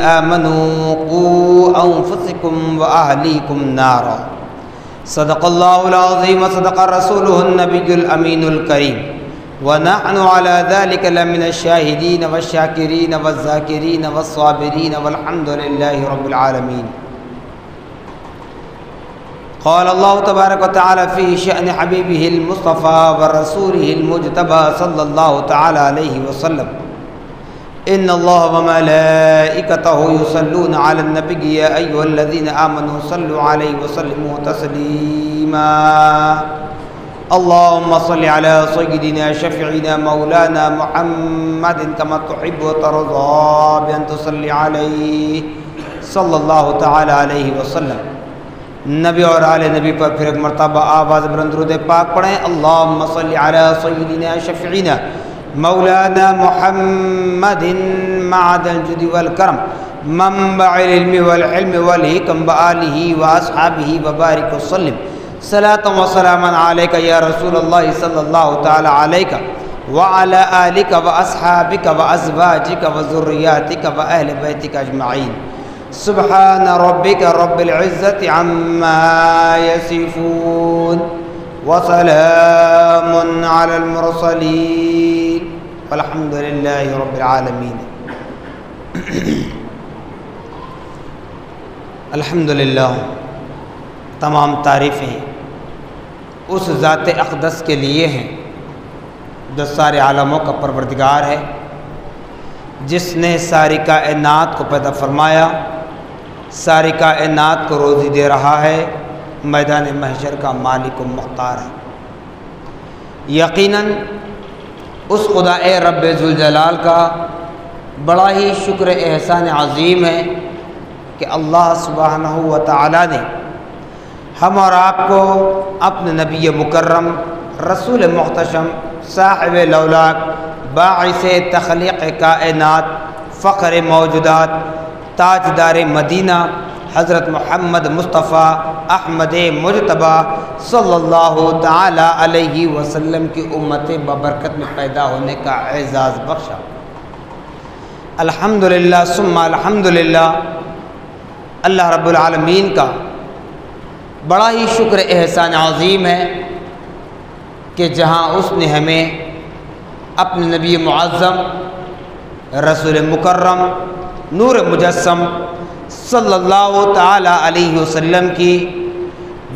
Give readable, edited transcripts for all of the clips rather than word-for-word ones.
آمنوا قوا أنفسكم وأهليكم نارا صدق الله العظيم وصدق رسوله النبي الأمين الكريم ونحن على ذلك لمن الشاهدين والشاكرين والذاكرين والصابرين والحمد لله رب العالمين. قال الله تبارك وتعالى في شأن حبيبه المصطفى ورسوله المجتبى صلى الله تعالى عليه وسلم: إن الله وملائكته يصلون على النبي يا أيها الذين آمنوا صلوا عليه وسلموا تسليما. اللهم صل على سيدنا شفيعنا مولانا محمد كما تحب وترضى بأن تصلي عليه صلى الله تعالى عليه وسلم. نبی اور آل نبی پر پھر ایک مرتبہ آواز بلند درود پاک پڑھیں. اللہم صلی علی سیدنا شفیعنا مولانا محمد معدن الجود والکرم منبع العلم والحلم والحکم وآلہ واصحابہ وبارک وسلم صلاۃ و سلاما علیک یا رسول اللہ صلی اللہ تعالی علیک وعلی آلک واصحابک وازواجک وذریاتک واہل بیتک اجمعین. سبحان ربک رب العزة عما يصفون وسلام على المرسلين والحمد لله رب العالمين. الحمدللہ تمام تعریفیں اس ذات اقدس کے لیے ہیں جو سارے عالموں کا پروردگار ہے، جس نے ساری کائنات کو پیدا فرمایا، ساری کائنات کو روزی دے رہا ہے، میدان محشر کا مالک و مختار ہے. یقیناً اس خدا رب ذوالجلال کا بڑا ہی شکر احسان عظیم ہے کہ اللہ سبحانہ و تعالی نے ہم اور آپ کو اپنے نبی مکرم، رسول محتشم، صاحب لولاک، باعث تخلیق کائنات، فخر موجودات، تاجدار مدینہ حضرت محمد مصطفیٰ احمد مجتبیٰ صلی اللہ تعالی علیہ وسلم کی امت ببرکت میں پیدا ہونے کا اعزاز بخشا. الحمدللہ ثم الحمدللہ. اللہ رب العالمین کا بڑا ہی شکر احسان عظیم ہے کہ جہاں اس نے ہمیں اپنے نبی معظم، رسول مکرم، نور مجسم صلی اللہ تعالی علیہ وسلم کی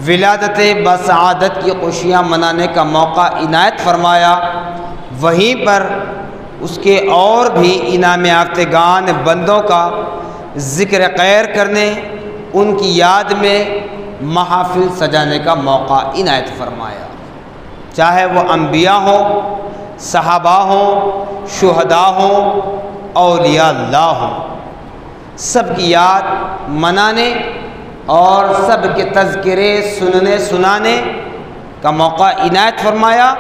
ولادت بسعادت کی خوشیاں منانے کا موقع عنایت فرمایا، وہیں پر اس کے اور بھی انعام یافتگان بندوں کا ذکر خیر کرنے، ان کی یاد میں محافل سجانے کا موقع عنایت فرمایا. چاہے وہ انبیاء ہوں، صحابہ ہوں، شہداء ہوں، اولیاء اللہ ہوں، سب کی یاد منانے اور سب کے تذکرے سننے سنانے کا موقع عنایت فرمایا.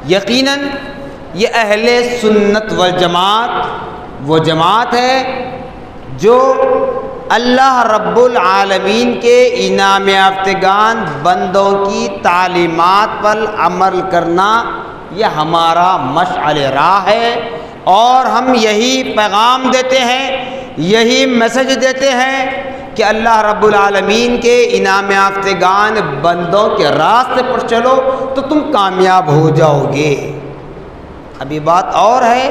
یقیناً یہ اہل سنت والجماعت وہ جماعت ہے جو اللہ رب العالمین کے انعام یافتگان بندوں کی تعلیمات پر عمل کرنا یہ ہمارا مشعل راہ ہے، اور ہم یہی پیغام دیتے ہیں، یہی میسج دیتے ہیں کہ اللہ رب العالمین کے انعام یافتگان بندوں کے راستے پر چلو تو تم کامیاب ہو جاؤ گے. ابھی بات اور ہے،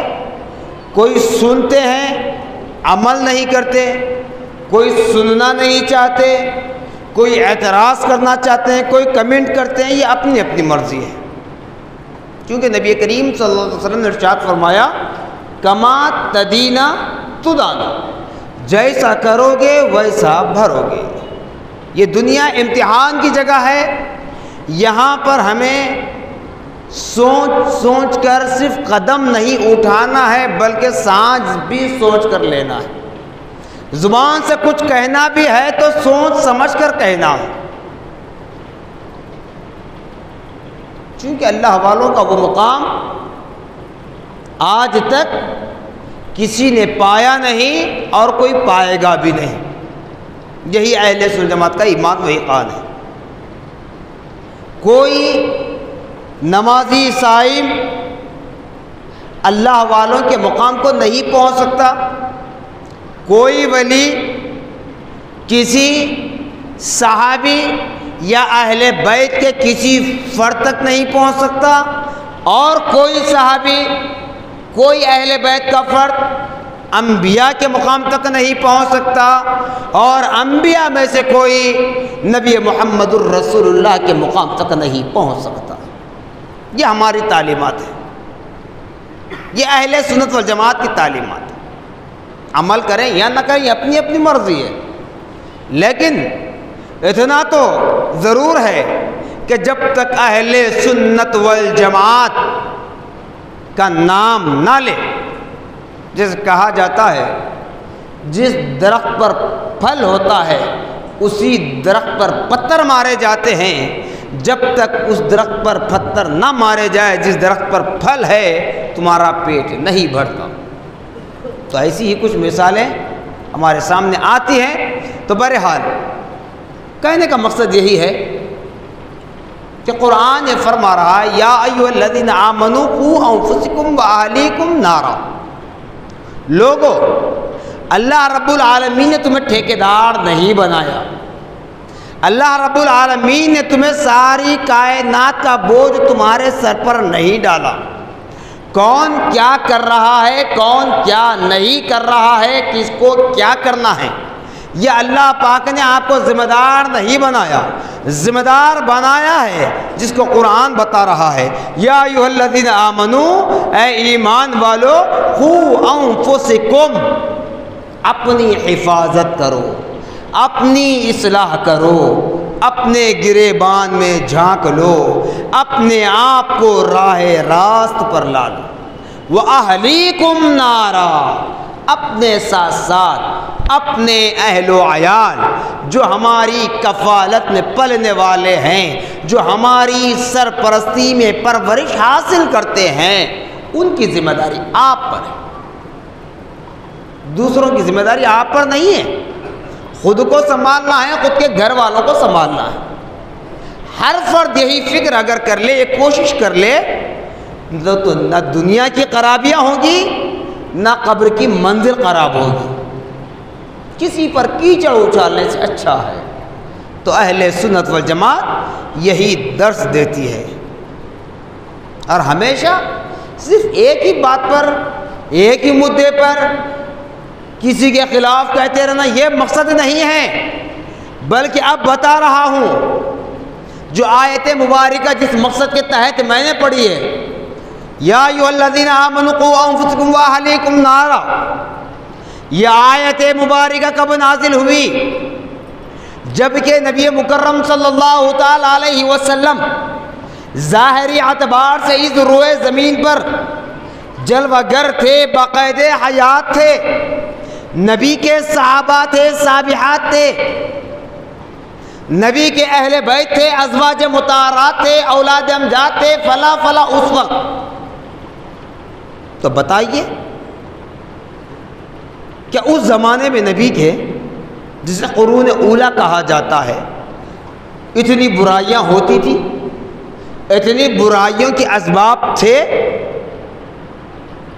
کوئی سنتے ہیں عمل نہیں کرتے، کوئی سننا نہیں چاہتے، کوئی اعتراض کرنا چاہتے ہیں، کوئی کمنٹ کرتے ہیں، یہ اپنی اپنی مرضی ہے. کیونکہ نبی کریم صلی اللہ علیہ وسلم نے ارشاد فرمایا: کما تدینا تدانا، جیسا کرو گے ویسا بھرو گے. یہ دنیا امتحان کی جگہ ہے، یہاں پر ہمیں سوچ سوچ کر صرف قدم نہیں اٹھانا ہے بلکہ سانس بھی سوچ کر لینا ہے. زبان سے کچھ کہنا بھی ہے تو سوچ سمجھ کر کہنا ہے، چونکہ اللہ والوں کا وہ مقام آج تک کسی نے پایا نہیں اور کوئی پائے گا بھی نہیں. یہی اہل سنت جماعت کا ایمان و ایقان ہے. کوئی نمازی صائم اللہ والوں کے مقام کو نہیں پہنچ سکتا، کوئی ولی کسی صحابی یا اہل بیت کے کسی فرد تک نہیں پہنچ سکتا، اور کوئی صحابی، کوئی اہل بیت کا فرد انبیاء کے مقام تک نہیں پہنچ سکتا، اور انبیاء میں سے کوئی نبی محمد الرسول اللہ کے مقام تک نہیں پہنچ سکتا۔ یہ ہماری تعلیمات ہے، یہ اہل سنت والجماعت کی تعلیمات ہے۔ عمل کریں یا نہ کریں اپنی اپنی مرضی ہے، لیکن اتنا تو ضرور ہے کہ جب تک اہل سنت والجماعت کا نام نہ لے، جیسے کہا جاتا ہے جس درخت پر پھل ہوتا ہے اسی درخت پر پتھر مارے جاتے ہیں، جب تک اس درخت پر پتھر نہ مارے جائے جس درخت پر پھل ہے تمہارا پیٹ نہیں بھرتا۔ تو ایسی ہی کچھ مثالیں ہمارے سامنے آتی ہیں۔ تو بہرحال کہنے کا مقصد یہی ہے کہ قرآن یہ فرما رہا ہے یا ایھا الذین آمنوا قوا انفسکم واہلیکم نارا۔ لوگو، اللہ رب العالمین نے تمہیں ٹھیکیدار نہیں بنایا، اللہ رب العالمین نے تمہیں ساری کائنات کا بوجھ تمہارے سر پر نہیں ڈالا۔ کون کیا کر رہا ہے، کون کیا نہیں کر رہا ہے، کس کو کیا کرنا ہے، یہ اللہ پاک نے آپ کو ذمہ دار نہیں بنایا، ذمہ دار بنایا ہے جس کو قرآن بتا رہا ہے یا ایھا الذین آمنوا، اے ایمان والو، قوا انفسکم، اپنی حفاظت کرو، اپنی اصلاح کرو، اپنے گریبان میں جھانک لو، اپنے آپ کو راہ راست پر لا لو۔ وَأَهْلِيكُمْ نَارًا، اپنے ساتھ ساتھ اپنے اہل و عیال جو ہماری کفالت میں پلنے والے ہیں، جو ہماری سرپرستی میں پرورش حاصل کرتے ہیں، ان کی ذمہ داری آپ پر ہے، دوسروں کی ذمہ داری آپ پر نہیں ہے۔ خود کو سنبھالنا ہے، خود کے گھر والوں کو سنبھالنا ہے۔ ہر فرد یہی فکر اگر کر لے، یہ کوشش کر لے، تو نہ دنیا کی خرابیاں ہوں گی نہ قبر کی منزل خراب ہوگی۔ کسی پر کیچڑ اچھالنے سے اچھا ہے۔ تو اہل سنت والجماعت یہی درس دیتی ہے، اور ہمیشہ صرف ایک ہی بات پر، ایک ہی مدعے پر کسی کے خلاف کہتے رہنا یہ مقصد نہیں ہے، بلکہ اب بتا رہا ہوں جو آیت مبارکہ جس مقصد کے تحت میں نے پڑھی ہے، یا ایھا الذین آمنوا قوا انفسکم واہلیکم نارا، یہ آیت مبارکہ کب نازل ہوئی؟ جبکہ نبی مکرم صلی اللہ تعالی علیہ وسلم ظاہری اعتبار سے اس روئے زمین پر جلوہ گر تھے، باقاعدہ حیات تھے، نبی کے صحابہ تھے، صحابیات تھے، نبی کے اہل بیت تھے، ازواج مطہرات تھے، اولاد امجاد تھے، فلا فلا اس وقت۔ تو بتائیے کہ اس زمانے میں نبی کے، جسے قرون اولیٰ کہا جاتا ہے، اتنی برائیاں ہوتی تھی، اتنی برائیوں کے اسباب تھے؟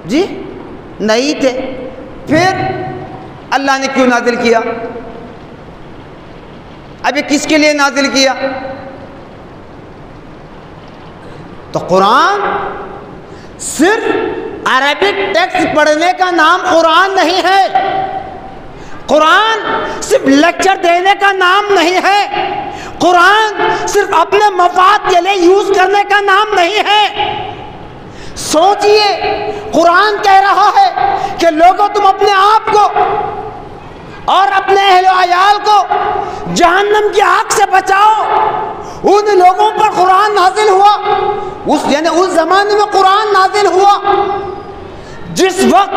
جی نہیں تھے۔ پھر اللہ نے کیوں نازل کیا؟ اب یہ کس کے لیے نازل کیا؟ تو قرآن صرف عربک ٹیکسٹ پڑھنے کا نام قرآن نہیں ہے، قرآن صرف لیکچر دینے کا نام نہیں ہے، قرآن صرف اپنے مفاد کے لیے یوز کرنے کا نام نہیں ہے۔ سوچئے، قرآن کہہ رہا ہے کہ لوگوں تم اپنے آپ کو اور اپنے اہل و عیال کو جہنم کی آگ سے بچاؤ۔ ان لوگوں پر قرآن نازل ہوا، یعنی اس زمانے میں قرآن نازل ہوا جس وقت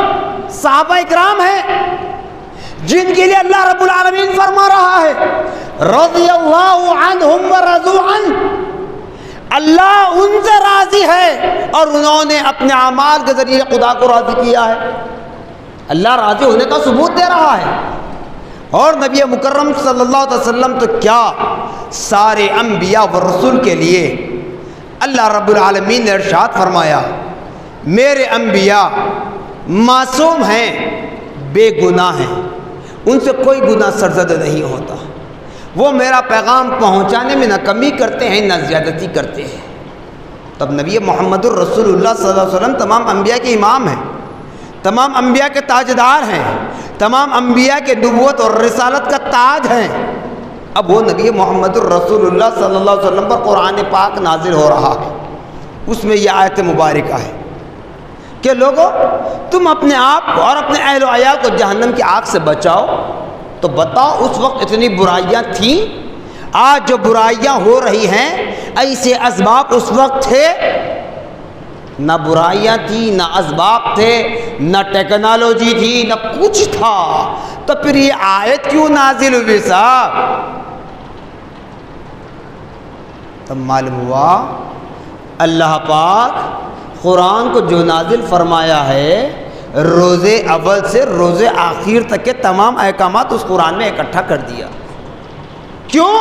صحابہ اکرام ہیں جن کے لیے اللہ رب العالمین فرما رہا ہے رضی اللہ عنہم ورضوا عنہ، اللہ ان سے راضی ہے اور انہوں نے اپنے اعمال کے ذریعے خدا کو راضی کیا ہے۔ اللہ راضی ہونے کا ثبوت دے رہا ہے۔ اور نبی مکرم صلی اللہ علیہ وسلم تو کیا، سارے انبیاء و رسول کے لیے اللہ رب العالمین نے ارشاد فرمایا میرے انبیاء معصوم ہیں، بے گناہ ہیں۔ ان سے کوئی گناہ سرزد نہیں ہوتا، وہ میرا پیغام پہنچانے میں نہ کمی کرتے ہیں نہ زیادتی کرتے ہیں۔ تب نبی محمد الرسول اللہ صلی اللہ علیہ وسلم تمام انبیاء کے امام ہیں، تمام انبیاء کے تاجدار ہیں، تمام انبیاء کے نبوت اور رسالت کا تاج ہیں۔ اب وہ نبی محمد الرسول اللہ صلی اللہ علیہ وسلم پر قرآن پاک نازل ہو رہا ہے، اس میں یہ آیت مبارکہ ہے کہ لوگو تم اپنے آپ کو اور اپنے اہل و عیال کو جہنم کی آگ سے بچاؤ۔ تو بتاؤ اس وقت اتنی برائیاں تھیں، آج جو برائیاں ہو رہی ہیں ایسے اسباب اس وقت تھے؟ نہ برائیاں تھیں، نہ اسباب تھے، نہ ٹیکنالوجی تھی، نہ کچھ تھا، تو پھر یہ آیت کیوں نازل ہوئی صاحب؟ تب معلوم ہوا اللہ پاک قرآن کو جو نازل فرمایا ہے روز اول سے روز آخر تک کے تمام احکامات اس قرآن میں اکٹھا کر دیا۔ کیوں؟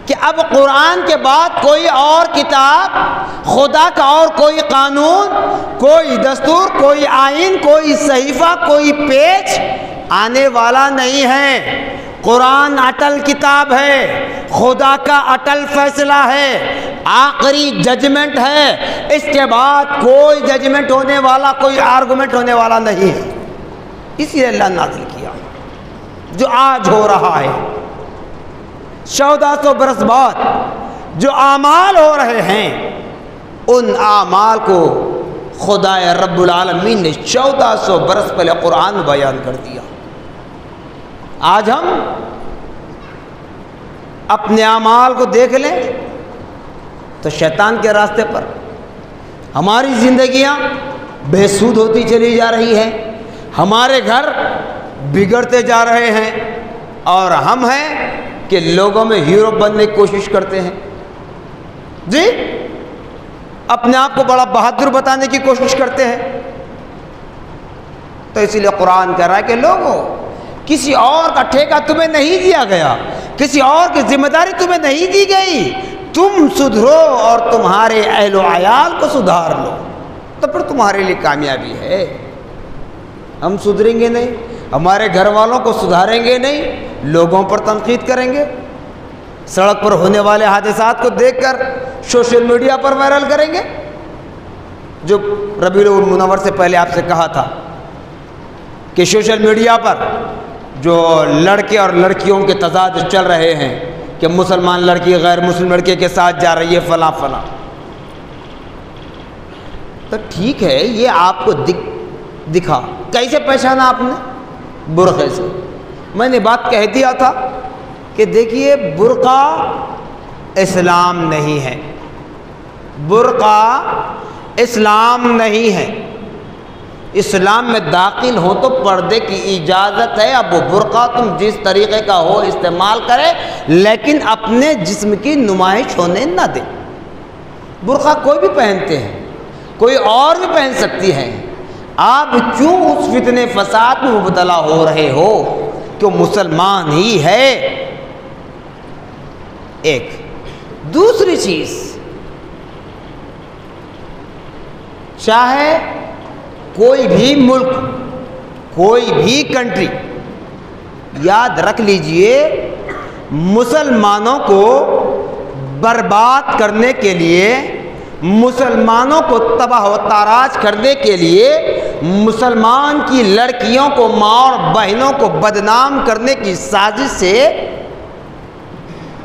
کہ اب قرآن کے بعد کوئی اور کتاب، خدا کا اور کوئی قانون، کوئی دستور، کوئی آئین، کوئی صحیفہ، کوئی پیج آنے والا نہیں ہے۔ قرآن اٹل کتاب ہے، خدا کا اٹل فیصلہ ہے، آخری ججمنٹ ہے، اس کے بعد کوئی ججمنٹ ہونے والا، کوئی آرگومنٹ ہونے والا نہیں ہے۔ اسی لیے اللہ نازل کیا جو آج ہو رہا ہے۔ 1400 برس بعد جو اعمال ہو رہے ہیں ان اعمال کو خدا رب العالمین نے 1400 برس پہلے قرآن میں بیان کر دیا۔ آج ہم اپنے اعمال کو دیکھ لیں تو شیطان کے راستے پر ہماری زندگیاں بے سود ہوتی چلی جا رہی ہیں، ہمارے گھر بگڑتے جا رہے ہیں، اور ہم ہیں کہ لوگوں میں ہیرو بننے کی کوشش کرتے ہیں، جی اپنے آپ کو بڑا بہادر بتانے کی کوشش کرتے ہیں۔ تو اسی لیے قرآن کہہ رہا ہے کہ لوگوں کسی اور کا ٹھیکہ تمہیں نہیں دیا گیا، کسی اور کی ذمہ داری تمہیں نہیں دی گئی، تم سدھرو اور تمہارے اہل و عیال کو سدھار لو، تو پھر تمہارے لیے کامیابی ہے۔ ہم سدھریں گے نہیں، ہمارے گھر والوں کو سدھاریں گے نہیں، لوگوں پر تنقید کریں گے، سڑک پر ہونے والے حادثات کو دیکھ کر سوشل میڈیا پر وائرل کریں گے۔ جو ربیع المنور سے پہلے آپ سے کہا تھا کہ سوشل میڈیا پر جو لڑکے اور لڑکیوں کے تضاد چل رہے ہیں کہ مسلمان لڑکی غیر مسلم لڑکے کے ساتھ جا رہی ہے فلاں فلاں، تو ٹھیک ہے یہ آپ کو دکھا، کیسے پہچانا آپ نے؟ برقعے سے۔ میں نے بات کہہ دیا تھا کہ دیکھیے برقع اسلام نہیں ہے، برقع اسلام نہیں ہے۔ اسلام میں داخل ہو تو پردے کی اجازت ہے، اب وہ برقع تم جس طریقے کا ہو استعمال کرے، لیکن اپنے جسم کی نمائش ہونے نہ دے۔ برقع کوئی بھی پہنتے ہیں، کوئی اور بھی پہن سکتی ہے، آپ کیوں اس فتنے فساد میں مبتلا ہو رہے ہو کہ مسلمان ہی ہے؟ ایک دوسری چیز، چاہے کوئی بھی ملک، کوئی بھی کنٹری، یاد رکھ لیجئے مسلمانوں کو برباد کرنے کے لیے، مسلمانوں کو تباہ و تاراج کرنے کے لیے، مسلمان کی لڑکیوں کو، ماں اور بہنوں کو بدنام کرنے کی سازش سے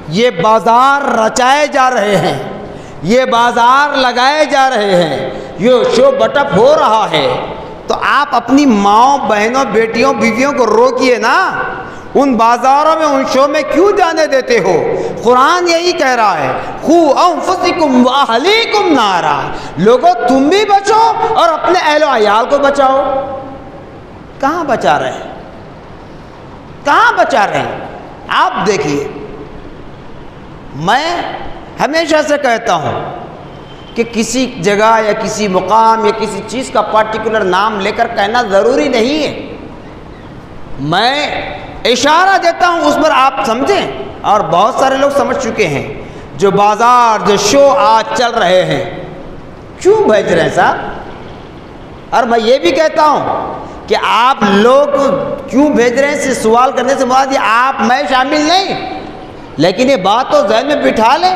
یہ بازار رچائے جا رہے ہیں، یہ بازار لگائے جا رہے ہیں، یہ شو بٹپ ہو رہا ہے۔ تو آپ اپنی ماں، بہنوں، بیٹیوں، بیویوں کو روکیے نا، ان بازاروں میں، ان شو میں کیوں جانے دیتے ہو؟ قرآن یہی کہہ رہا ہے، قُوا أَنفُسَكُمْ وَأَهْلِيكُمْ نَارًا، لوگوں تم بھی بچو اور اپنے اہل و عیال کو بچاؤ۔ کہاں بچا رہے ہیں؟ کہاں بچا رہے ہیں؟ آپ دیکھیے، میں ہمیشہ سے کہتا ہوں کہ کسی جگہ یا کسی مقام یا کسی چیز کا پارٹیکولر نام لے کر کہنا ضروری نہیں ہے، میں اشارہ دیتا ہوں اس پر آپ سمجھیں، اور بہت سارے لوگ سمجھ چکے ہیں۔ جو بازار، جو شو آج چل رہے ہیں، کیوں بھیج رہے ہیں صاحب؟ اور میں یہ بھی کہتا ہوں کہ آپ لوگ کیوں بھیج رہے ہیں، سے سوال کرنے سے مراد یہ آپ میں شامل نہیں، لیکن یہ بات تو ذہن میں بٹھا لیں،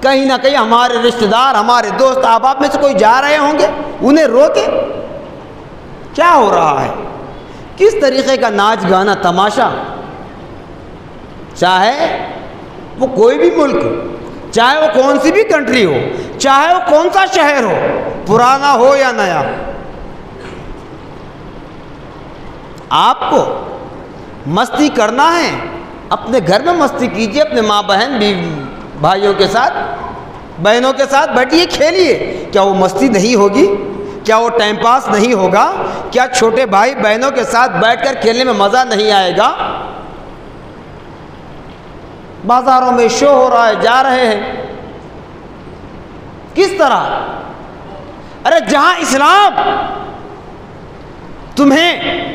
کہیں نہ کہیں ہمارے رشتہ دار، ہمارے دوست احباب میں سے کوئی جا رہے ہوں گے، انہیں روکے کیا ہو رہا ہے، کس طریقے کا ناچ گانا تماشا، چاہے وہ کوئی بھی ملک ہو، چاہے وہ کون سی بھی کنٹری ہو، چاہے وہ کون سا شہر ہو، پرانا ہو یا نیا، آپ کو مستی کرنا ہے اپنے گھر میں مستی کیجئے، اپنے ماں بہن بھائیوں کے ساتھ، بہنوں کے ساتھ بیٹھیے، کھیلیے، کیا وہ مستی نہیں ہوگی؟ کیا وہ ٹائم پاس نہیں ہوگا؟ کیا چھوٹے بھائی بہنوں کے ساتھ بیٹھ کر کھیلنے میں مزہ نہیں آئے گا؟ بازاروں میں شو ہو رہا ہے، جا رہے ہیں، کس طرح؟ ارے جہاں اسلام تمہیں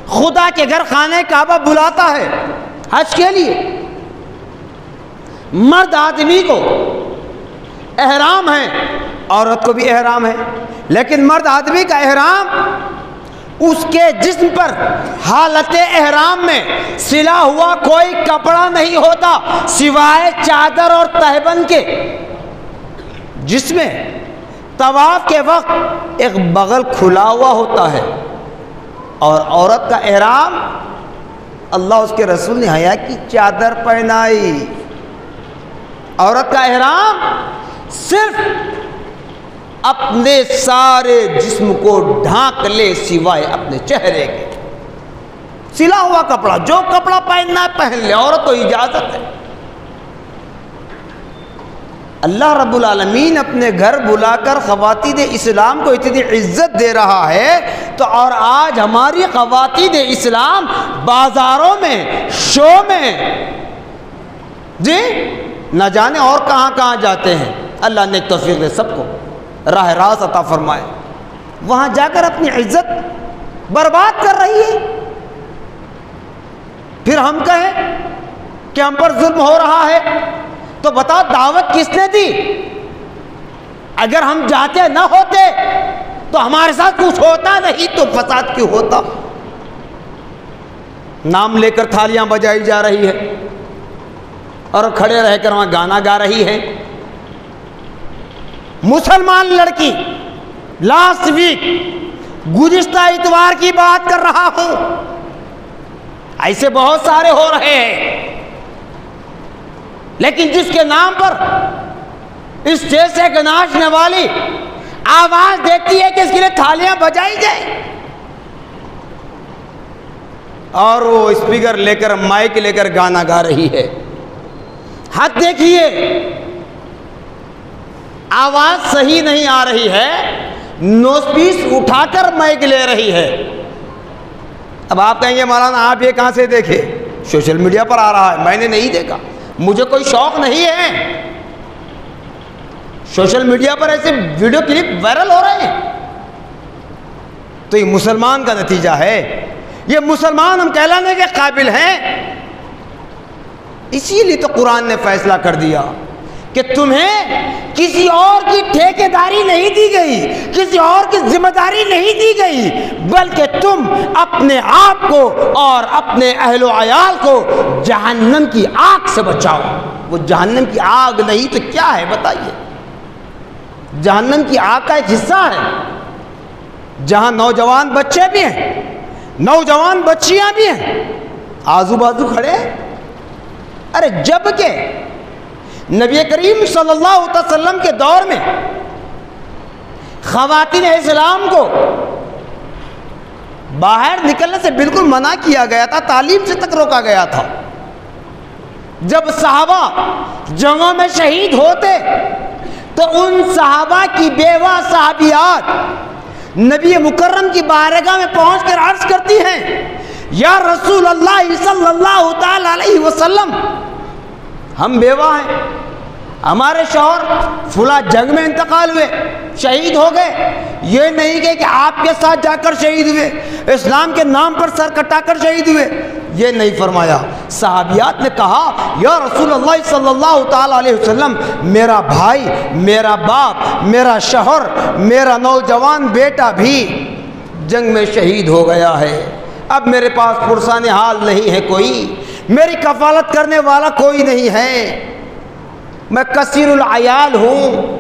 خدا کے گھر خانہ کعبہ بلاتا ہے حج کے لیے، مرد آدمی کو احرام ہے، عورت کو بھی احرام ہے، لیکن مرد آدمی کا احرام اس کے جسم پر حالت احرام میں سلا ہوا کوئی کپڑا نہیں ہوتا سوائے چادر اور تہبند کے، جس میں طواف کے وقت ایک بغل کھلا ہوا ہوتا ہے، اور عورت کا احرام اللہ اس کے رسول نے حیا کی چادر پہنائی، عورت کا احرام صرف اپنے سارے جسم کو ڈھانک لے سوائے اپنے چہرے کے، سلا ہوا کپڑا، جو کپڑا پہننا ہے پہن لے، عورت کو اجازت ہے۔ اللہ رب العالمین اپنے گھر بلا کر خواتین اسلام کو اتنی عزت دے رہا ہے، تو اور آج ہماری خواتین اسلام بازاروں میں، شو میں، جی نہ جانے اور کہاں کہاں جاتے ہیں، اللہ نے توفیق دے سب کو، راہ راست عطا فرمائے، وہاں جا کر اپنی عزت برباد کر رہی ہے، پھر ہم کہیں کہ ہم پر ظلم ہو رہا ہے، تو بتاؤ دعوت کس نے دی؟ اگر ہم جاتے نہ ہوتے تو ہمارے ساتھ کچھ ہوتا نہیں، تو فساد کیوں ہوتا؟ نام لے کر تھالیاں بجائی جا رہی ہے اور کھڑے رہ کر وہاں گانا گا رہی ہے۔ مسلمان لڑکی، لاسٹ ویک گزشتہ اتوار کی بات کر رہا ہوں، ایسے بہت سارے ہو رہے ہیں، لیکن جس کے نام پر اسٹیج سے ناچنے والی آواز دیتی ہے کہ اس کے لیے تھالیاں بجائی جائیں، اور وہ اسپیکر لے کر، مائک لے کر گانا گا رہی ہے۔ حق دیکھیے، آواز صحیح نہیں آ رہی ہے، نوز پیس اٹھا کر مائک لے رہی ہے۔ اب آپ کہیں گے مولانا آپ یہ کہاں سے دیکھے؟ سوشل میڈیا پر آ رہا ہے، میں نے نہیں دیکھا، مجھے کوئی شوق نہیں ہے۔ سوشل میڈیا پر ایسے ویڈیو کلپ وائرل ہو رہے ہیں، تو یہ مسلمان کا نتیجہ ہے، یہ مسلمان ہم کہلانے کے قابل ہیں۔ اسی لیے تو قرآن نے فیصلہ کر دیا کہ تمہیں کسی اور کی ٹھیکیداری نہیں دی گئی، کسی اور کی ذمہ داری نہیں دی گئی، بلکہ تم اپنے آپ کو اور اپنے اہل و عیال کو جہنم کی آگ سے بچاؤ۔ وہ جہنم کی آگ نہیں تو کیا ہے بتائیے؟ جہنم کی آگ کا ایک حصہ ہے جہاں نوجوان بچے بھی ہیں، نوجوان بچیاں بھی ہیں، آزو بازو کھڑے ہیں۔ ارے جب کہ نبی کریم صلی اللہ علیہ وسلم کے دور میں خواتین اسلام کو باہر نکلنے سے بالکل منع کیا گیا تھا، تعلیم سے تک روکا گیا تھا۔ جب صحابہ جنگوں میں شہید ہوتے تو ان صحابہ کی بیوہ صحابیات نبی مکرم کی بارگاہ میں پہنچ کر عرض کرتی ہیں، یا رسول اللہ صلی اللہ تعالی علیہ وسلم، ہم بیوہ ہیں، ہمارے شوہر فلاں جنگ میں انتقال ہوئے، شہید ہو گئے، یہ نہیں کہ آپ کے ساتھ جا کر شہید ہوئے، اسلام کے نام پر سر کٹا کر شہید ہوئے، یہ نہیں فرمایا۔ صحابیات نے کہا، یا رسول اللہ صلی اللہ تعالی علیہ وسلم، میرا بھائی، میرا باپ، میرا شوہر، میرا نوجوان بیٹا بھی جنگ میں شہید ہو گیا ہے، اب میرے پاس پرسان حال نہیں ہے کوئی، میری کفالت کرنے والا کوئی نہیں ہے، میں کثیر العیال ہوں،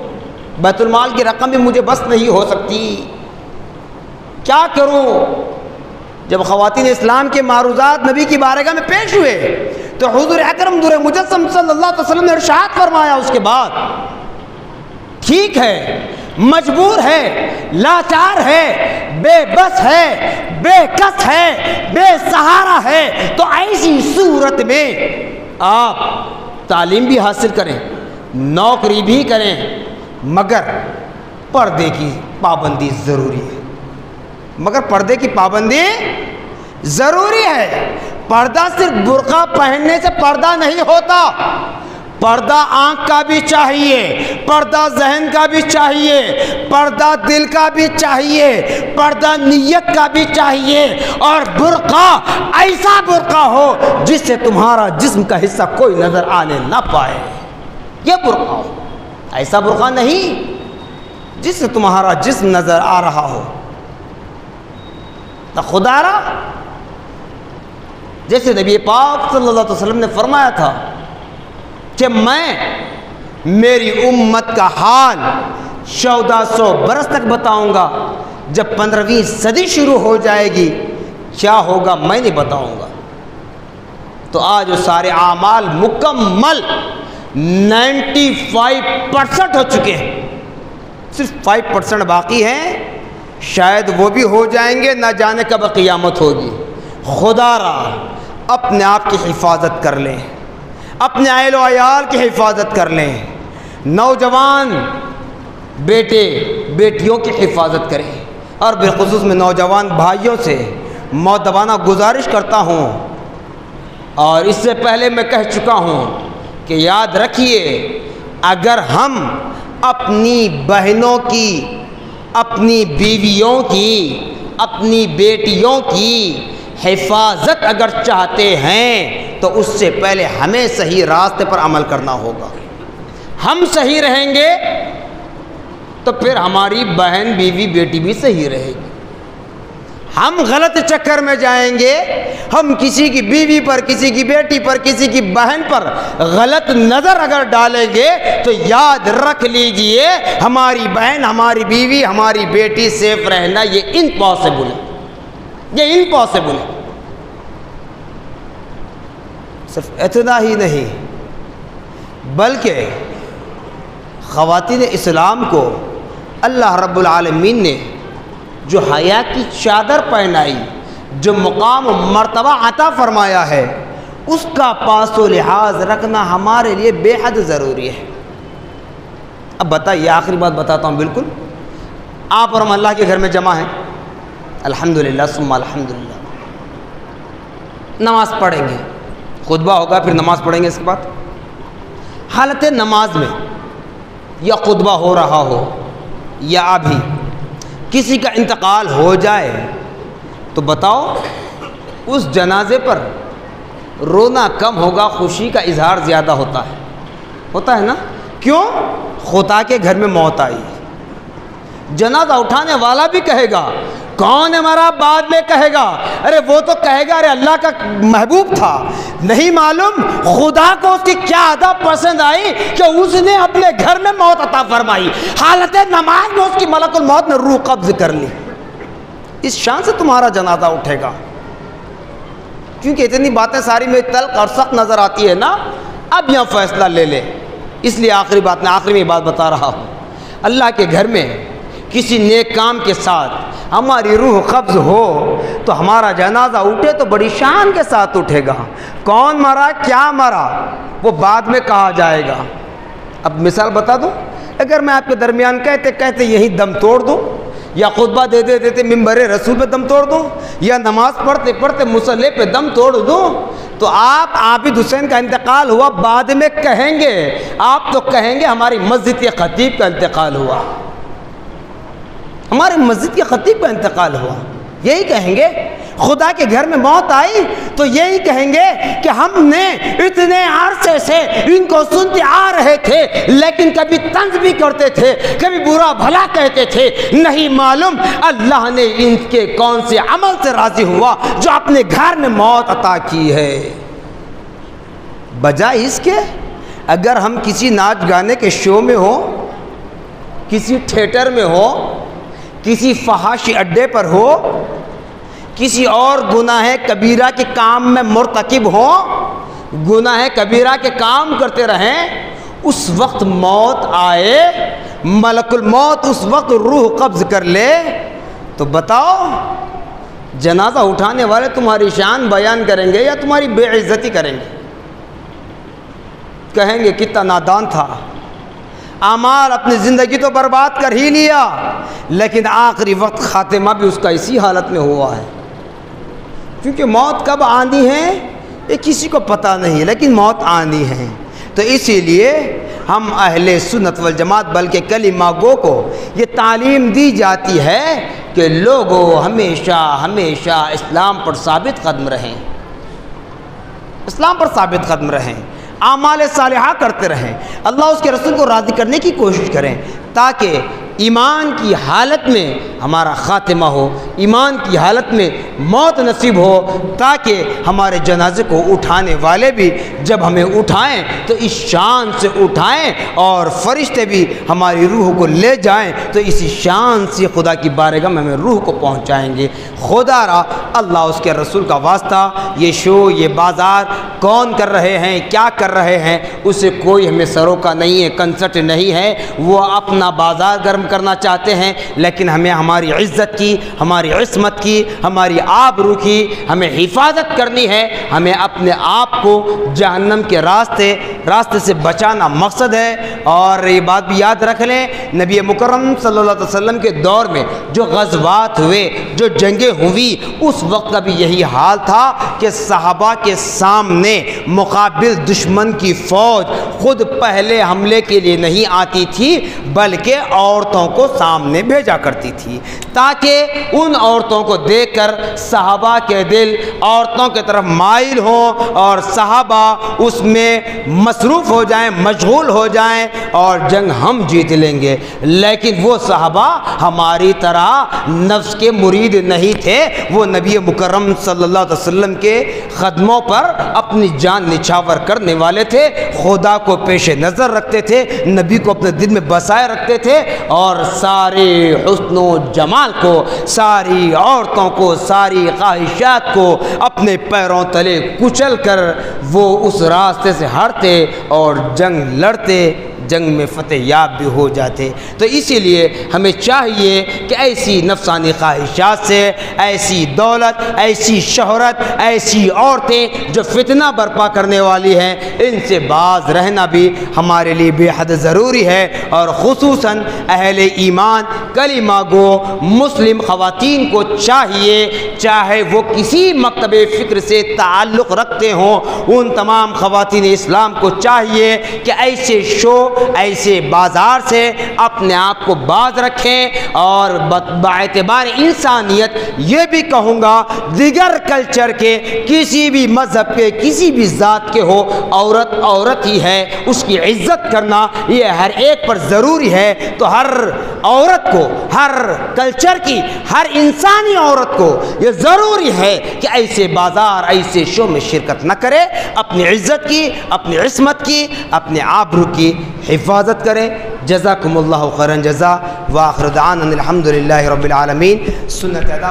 بیت المال کی رقم بھی مجھے بس نہیں ہو سکتی، کیا کروں؟ جب خواتین اسلام کے معروضات نبی کی بارگاہ میں پیش ہوئے تو حضور اکرم نور مجسم صلی اللہ علیہ وسلم نے ارشاد فرمایا اس کے بعد، ٹھیک ہے، مجبور ہے، لاچار ہے، بے بس ہے، بے کس ہے، بے سہارا ہے، تو ایسی صورت میں آپ تعلیم بھی حاصل کریں، نوکری بھی کریں، مگر پردے کی پابندی ضروری ہے، مگر پردے کی پابندی ضروری ہے۔ پردہ صرف برقع پہننے سے پردہ نہیں ہوتا، پردہ آنکھ کا بھی چاہیے، پردہ ذہن کا بھی چاہیے، پردہ دل کا بھی چاہیے، پردہ نیت کا بھی چاہیے، اور برقع ایسا برقع ہو جس سے تمہارا جسم کا حصہ کوئی نظر آنے نہ پائے، یہ برقع ہو، ایسا برقع نہیں جس سے تمہارا جسم نظر آ رہا ہو۔ تو خدا را جیسے نبی پاک صلی اللہ علیہ وسلم نے فرمایا تھا کہ میں میری امت کا حال 1400 برس تک بتاؤں گا، جب 15ویں صدی شروع ہو جائے گی کیا ہوگا میں نہیں بتاؤں گا۔ تو آج وہ سارے اعمال مکمل 95% ہو چکے ہیں، صرف 5% باقی ہیں، شاید وہ بھی ہو جائیں گے، نہ جانے کب قیامت ہوگی۔ خدا را اپنے آپ کی حفاظت کر لیں، اپنے اہل و عیال کی حفاظت کر لیں، نوجوان بیٹے بیٹیوں کی حفاظت کریں، اور بالخصوص میں نوجوان بھائیوں سے مؤدبانہ گزارش کرتا ہوں، اور اس سے پہلے میں کہہ چکا ہوں کہ یاد رکھیے، اگر ہم اپنی بہنوں کی، اپنی بیویوں کی، اپنی بیٹیوں کی حفاظت اگر چاہتے ہیں تو اس سے پہلے ہمیں صحیح راستے پر عمل کرنا ہوگا۔ ہم صحیح رہیں گے تو پھر ہماری بہن بیوی بیٹی بھی صحیح رہے گی۔ ہم غلط چکر میں جائیں گے، ہم کسی کی بیوی پر، کسی کی بیٹی پر، کسی کی بہن پر غلط نظر اگر ڈالیں گے تو یاد رکھ لیجئے ہماری بہن، ہماری بیوی، ہماری بیٹی سیف رہنا یہ امپاسبل ہے، یہ امپاسبل ہے۔ صرف اتنا ہی نہیں بلکہ خواتین اسلام کو اللہ رب العالمین نے جو حیا کی چادر پہنائی، جو مقام و مرتبہ عطا فرمایا ہے، اس کا پاس و لحاظ رکھنا ہمارے لیے بے حد ضروری ہے۔ اب بتائیے، آخری بات بتاتا ہوں، بالکل آپ اور ہم اللہ کے گھر میں جمع ہیں، الحمدللہ ثم الحمدللہ، نماز پڑھیں گے، خطبہ ہوگا، پھر نماز پڑھیں گے۔ اس کے بعد حالت نماز میں یا خطبہ ہو رہا ہو یا ابھی کسی کا انتقال ہو جائے تو بتاؤ اس جنازے پر رونا کم ہوگا، خوشی کا اظہار زیادہ ہوتا ہے نا؟ کیوں؟ خدا کے گھر میں موت آئی، جنازہ اٹھانے والا بھی کہے گا کون ہے مرا، بعد میں کہے گا ارے وہ تو کہے گا ارے اللہ کا محبوب تھا، نہیں معلوم خدا کو اس کی کیا ادا پسند آئی کہ اس نے اپنے گھر میں موت عطا فرمائی، حالت نماز میں اس کی ملک الموت نے روح قبض کر لی۔ اس شان سے تمہارا جنازہ اٹھے گا، کیونکہ اتنی باتیں ساری میں تلخ اور سخت نظر آتی ہے نا، اب یہاں فیصلہ لے لے۔ اس لیے آخری میں بات بتا رہا ہوں، اللہ کے گھر میں کسی نیک کام کے ساتھ ہماری روح قبض ہو تو ہمارا جنازہ اٹھے تو بڑی شان کے ساتھ اٹھے گا، کون مرا، کیا مرا، وہ بعد میں کہا جائے گا۔ اب مثال بتا دوں، اگر میں آپ کے درمیان کہتے کہتے یہی دم توڑ دوں، یا خطبہ دیتے دیتے ممبر رسول پہ دم توڑ دوں، یا نماز پڑھتے پڑھتے مصلی پہ دم توڑ دوں، تو آپ عابد حسین کا انتقال ہوا، بعد میں کہیں گے، آپ تو کہیں گے ہماری مسجد کے خطیب کا انتقال ہوا، ہماری مسجد کے خطیب کا انتقال ہوا، یہی کہیں گے۔ خدا کے گھر میں موت آئی تو یہی کہیں گے کہ ہم نے اتنے عرصے سے ان کو سنتے آ رہے تھے، لیکن کبھی طنز بھی کرتے تھے، کبھی برا بھلا کہتے تھے، نہیں معلوم اللہ نے ان کے کون سے عمل سے راضی ہوا جو اپنے گھر میں موت عطا کی ہے۔ بجائے اس کے اگر ہم کسی ناچ گانے کے شو میں ہو، کسی تھیٹر میں ہو، کسی فحاشی اڈے پر ہو، کسی اور گناہ کبیرہ کے کام میں مرتکب ہو، گناہ کبیرہ کے کام کرتے رہیں، اس وقت موت آئے، ملک الموت اس وقت روح قبض کر لے، تو بتاؤ جنازہ اٹھانے والے تمہاری شان بیان کریں گے یا تمہاری بے عزتی کریں گے؟ کہیں گے کتنا نادان تھا، اعمال اپنی زندگی تو برباد کر ہی لیا، لیکن آخری وقت خاتمہ بھی اس کا اسی حالت میں ہوا ہے۔ کیونکہ موت کب آنی ہے یہ کسی کو پتہ نہیں، لیکن موت آنی ہے۔ تو اسی لیے ہم اہل سنت والجماعت بلکہ کلمہ گو کو یہ تعلیم دی جاتی ہے کہ لوگوں ہمیشہ ہمیشہ اسلام پر ثابت قدم رہیں، اسلام پر ثابت قدم رہیں، اعمال صالحہ کرتے رہیں، اللہ اس کے رسول کو راضی کرنے کی کوشش کریں، تاکہ ایمان کی حالت میں ہمارا خاتمہ ہو، ایمان کی حالت میں موت نصیب ہو، تاکہ ہمارے جنازے کو اٹھانے والے بھی جب ہمیں اٹھائیں تو اس شان سے اٹھائیں، اور فرشتے بھی ہماری روح کو لے جائیں تو اسی شان سے خدا کی بارگاہ میں ہمیں روح کو پہنچائیں گے۔ خدا را اللہ اس کے رسول کا واسطہ یہ شو، یہ بازار کون کر رہے ہیں، کیا کر رہے ہیں، اسے کوئی ہمیں سروکا نہیں ہے، کنسرٹ نہیں ہے، وہ اپنا بازار گرم کرنا چاہتے ہیں، لیکن ہمیں ہماری عزت کی، ہماری عصمت کی، ہماری آبرو کی ہمیں حفاظت کرنی ہے، ہمیں اپنے آپ کو جہنم کے راستے سے بچانا مقصد ہے۔ اور یہ بات بھی یاد رکھ لیں، نبی مکرم صلی اللہ علیہ وسلم کے دور میں جو غزوات ہوئے، جو جنگیں ہوئی، اس وقت کا بھی یہی حال تھا کہ صحابہ کے سامنے مقابل دشمن کی فوج خود پہلے حملے کے لیے نہیں آتی تھی، بلکہ عورتوں کو سامنے بھیجا کرتی تھی، تاکہ ان عورتوں کو دیکھ کر صحابہ کے دل عورتوں کی طرف مائل ہوں اور صحابہ اس میں مصروف ہو جائیں، مشغول ہو جائیں، اور جنگ ہم جیت لیں گے۔ لیکن وہ صحابہ ہماری طرح نفس کے مرید نہیں تھے، وہ نبی مکرم صلی اللہ علیہ وسلم کے قدموں پر اپنی جان نچھاور کرنے والے تھے، خدا کو پیش نظر رکھتے تھے، نبی کو اپنے دل میں بسائے رکھتے تھے، اور سارے حسن و جمال کو، ساری عورتوں کو، ساری خواہشات کو اپنے پیروں تلے کچل کر وہ اس راستے سے ہٹتے اور جنگ لڑتے، جنگ میں فتح یاب بھی ہو جاتے۔ تو اسی لیے ہمیں چاہیے کہ ایسی نفسانی خواہشات سے، ایسی دولت، ایسی شہرت، ایسی عورتیں جو فتنہ برپا کرنے والی ہیں، ان سے باز رہنا بھی ہمارے لیے بے حد ضروری ہے، اور خصوصاً اہل ایمان کلمہ گو مسلم خواتین کو چاہیے، چاہے وہ کسی مکتب فکر سے تعلق رکھتے ہوں، ان تمام خواتین اسلام کو چاہیے کہ ایسے شو، ایسے بازار سے اپنے آپ کو باز رکھیں، اور باعتبار انسانیت یہ بھی کہوں گا دیگر کلچر کے، کسی بھی مذہب کے، کسی بھی ذات کے ہو، عورت عورت ہی ہے، اس کی عزت کرنا یہ ہر ایک پر ضروری ہے۔ تو ہر عورت کو، ہر کلچر کی، ہر انسانی عورت کو یہ ضروری ہے کہ ایسے بازار، ایسے شو میں شرکت نہ کرے، اپنی عزت کی، اپنی عصمت کی، اپنے آبرو کی حفاظت کریں۔ جزاکم اللہ خیرا جزا، وآخر دعوانا الحمدللہ رب العالمین۔ سنت ادا